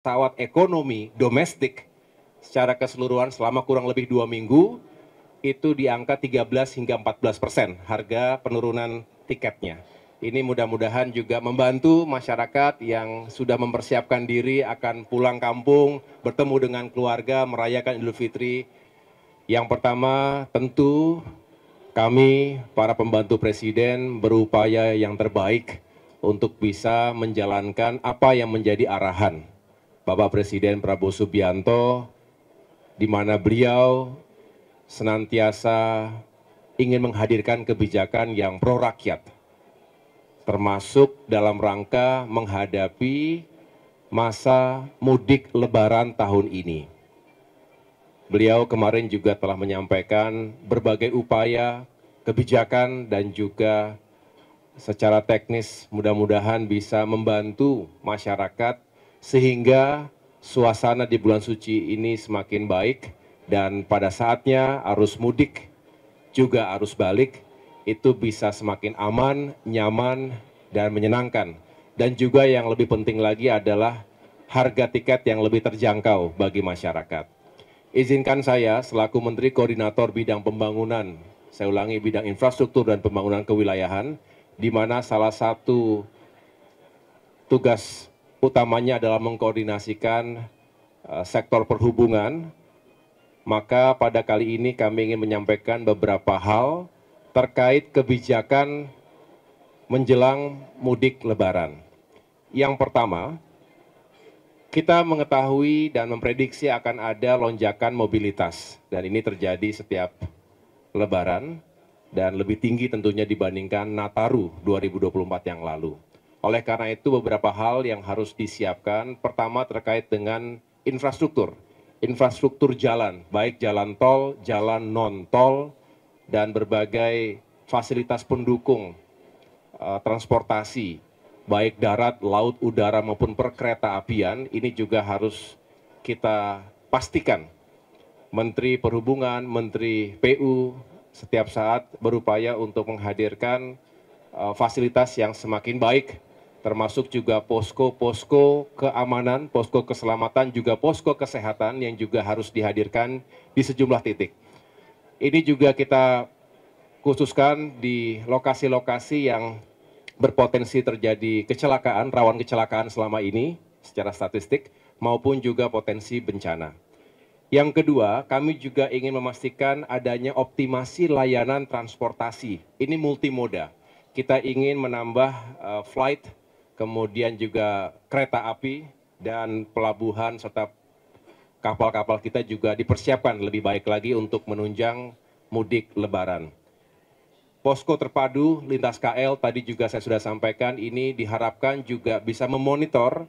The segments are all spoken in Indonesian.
pesawat ekonomi domestik secara keseluruhan selama kurang lebih 2 minggu itu di angka 13 hingga 14% harga penurunan tiketnya. Ini mudah-mudahan juga membantu masyarakat yang sudah mempersiapkan diri akan pulang kampung, bertemu dengan keluarga, merayakan Idul Fitri. Yang pertama tentu kami para pembantu Presiden berupaya yang terbaik untuk bisa menjalankan apa yang menjadi arahan Bapak Presiden Prabowo Subianto, di mana beliau senantiasa ingin menghadirkan kebijakan yang pro rakyat, termasuk dalam rangka menghadapi masa mudik Lebaran tahun ini. Beliau kemarin juga telah menyampaikan berbagai upaya, kebijakan, dan juga secara teknis mudah-mudahan bisa membantu masyarakat sehingga suasana di bulan suci ini semakin baik dan pada saatnya arus mudik juga arus balik itu bisa semakin aman, nyaman, dan menyenangkan. Dan juga yang lebih penting lagi adalah harga tiket yang lebih terjangkau bagi masyarakat. Izinkan saya selaku Menteri Koordinator Bidang Pembangunan, saya ulangi bidang infrastruktur dan pembangunan kewilayahan, di mana salah satu tugas utamanya adalah mengkoordinasikan sektor perhubungan, maka pada kali ini kami ingin menyampaikan beberapa hal terkait kebijakan menjelang mudik Lebaran. Yang pertama, kita mengetahui dan memprediksi akan ada lonjakan mobilitas, dan ini terjadi setiap Lebaran, dan lebih tinggi tentunya dibandingkan Nataru 2024 yang lalu. Oleh karena itu beberapa hal yang harus disiapkan, pertama terkait dengan infrastruktur. Infrastruktur jalan, baik jalan tol, jalan non-tol, dan berbagai fasilitas pendukung transportasi, baik darat, laut, udara maupun perkereta apian, ini juga harus kita pastikan. Menteri Perhubungan, Menteri PU setiap saat berupaya untuk menghadirkan fasilitas yang semakin baik, termasuk juga posko-posko keamanan, posko keselamatan, juga posko kesehatan yang juga harus dihadirkan di sejumlah titik. Ini juga kita khususkan di lokasi-lokasi yang berpotensi terjadi kecelakaan, rawan kecelakaan selama ini secara statistik, maupun juga potensi bencana. Yang kedua, kami juga ingin memastikan adanya optimasi layanan transportasi. Ini multimoda. Kita ingin menambah flight, kemudian juga kereta api, dan pelabuhan serta kapal-kapal kita juga dipersiapkan lebih baik lagi untuk menunjang mudik Lebaran. Posko terpadu lintas KL tadi juga saya sudah sampaikan, ini diharapkan juga bisa memonitor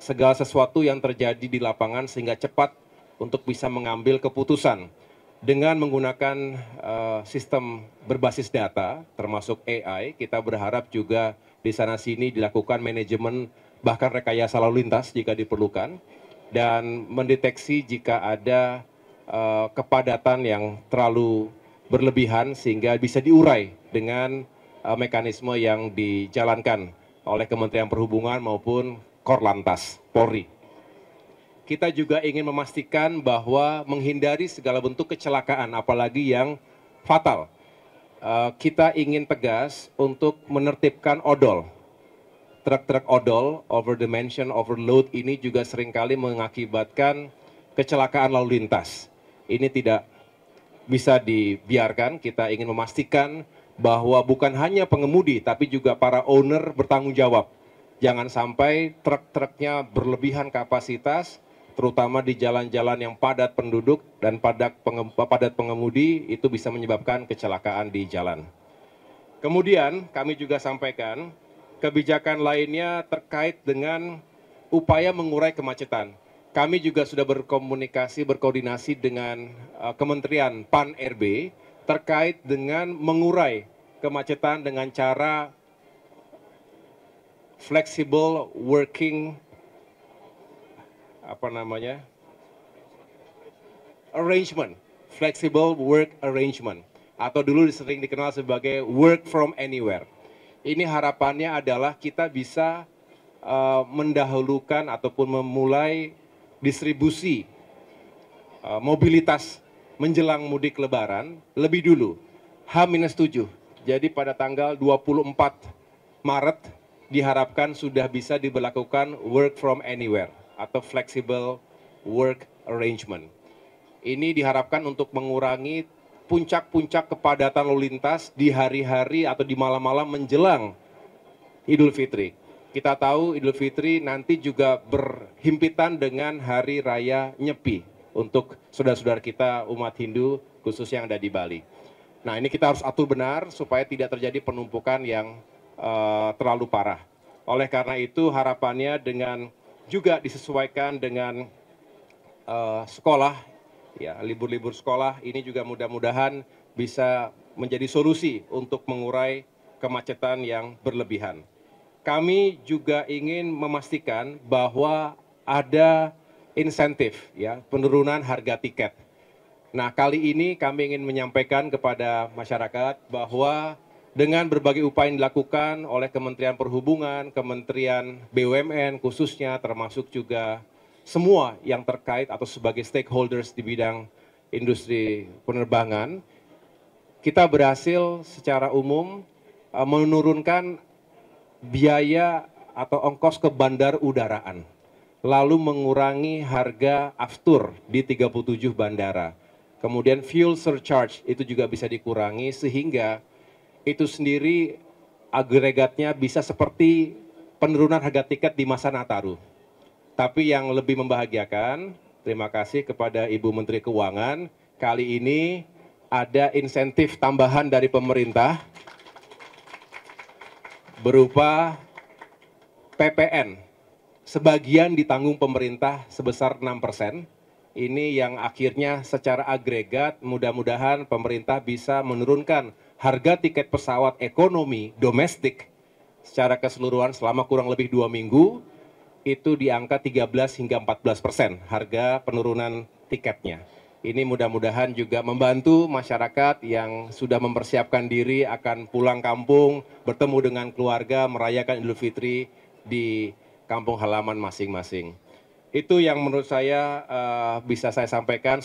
segala sesuatu yang terjadi di lapangan sehingga cepat untuk bisa mengambil keputusan dengan menggunakan sistem berbasis data termasuk AI. Kita berharap juga di sana sini dilakukan manajemen bahkan rekayasa lalu lintas jika diperlukan dan mendeteksi jika ada kepadatan yang terlalu berlebihan sehingga bisa diurai dengan mekanisme yang dijalankan oleh Kementerian Perhubungan maupun Korlantas Polri. Kita juga ingin memastikan bahwa menghindari segala bentuk kecelakaan, apalagi yang fatal. Kita ingin tegas untuk menertibkan odol. Truk-truk odol, over dimension, overload ini juga seringkali mengakibatkan kecelakaan lalu lintas. Ini tidak bisa dibiarkan. Kita ingin memastikan bahwa bukan hanya pengemudi, tapi juga para owner bertanggung jawab. Jangan sampai truk-truknya berlebihan kapasitas, terutama di jalan-jalan yang padat penduduk dan padat pengemudi, itu bisa menyebabkan kecelakaan di jalan. Kemudian kami juga sampaikan kebijakan lainnya terkait dengan upaya mengurai kemacetan. Kami juga sudah berkoordinasi dengan Kementerian PAN-RB terkait dengan mengurai kemacetan dengan cara flexible working arrangement, flexible work arrangement, atau dulu sering dikenal sebagai work from anywhere. Ini harapannya adalah kita bisa mendahulukan ataupun memulai distribusi mobilitas menjelang mudik Lebaran lebih dulu, H-7. Jadi pada tanggal 24 Maret diharapkan sudah bisa diberlakukan work from anywhere atau flexible work arrangement. Ini diharapkan untuk mengurangi puncak-puncak kepadatan lalu lintas di hari-hari atau di malam-malam menjelang Idul Fitri. Kita tahu Idul Fitri nanti juga berhimpitan dengan Hari Raya Nyepi untuk saudara-saudara kita umat Hindu khususnya yang ada di Bali. Nah, ini kita harus atur benar supaya tidak terjadi penumpukan yang terlalu parah. Oleh karena itu harapannya dengan juga disesuaikan dengan sekolah, ya libur-libur sekolah ini juga mudah-mudahan bisa menjadi solusi untuk mengurai kemacetan yang berlebihan. Kami juga ingin memastikan bahwa ada insentif, ya penurunan harga tiket. Nah, kali ini kami ingin menyampaikan kepada masyarakat bahwa dengan berbagai upaya yang dilakukan oleh Kementerian Perhubungan, Kementerian BUMN khususnya, termasuk juga semua yang terkait atau sebagai stakeholders di bidang industri penerbangan, kita berhasil secara umum menurunkan biaya atau ongkos ke bandar udaraan, lalu mengurangi harga aftur di 37 bandara. Kemudian fuel surcharge itu juga bisa dikurangi sehingga itu sendiri agregatnya bisa seperti penurunan harga tiket di masa Nataru. Tapi yang lebih membahagiakan, terima kasih kepada Ibu Menteri Keuangan, kali ini ada insentif tambahan dari pemerintah berupa PPN. Sebagian ditanggung pemerintah sebesar 6%. Ini yang akhirnya secara agregat mudah-mudahan pemerintah bisa menurunkan harga tiket pesawat ekonomi domestik secara keseluruhan selama kurang lebih 2 minggu itu di angka 13 hingga 14% harga penurunan tiketnya. Ini mudah-mudahan juga membantu masyarakat yang sudah mempersiapkan diri akan pulang kampung, bertemu dengan keluarga, merayakan Idul Fitri di kampung halaman masing-masing. Itu yang menurut saya bisa saya sampaikan.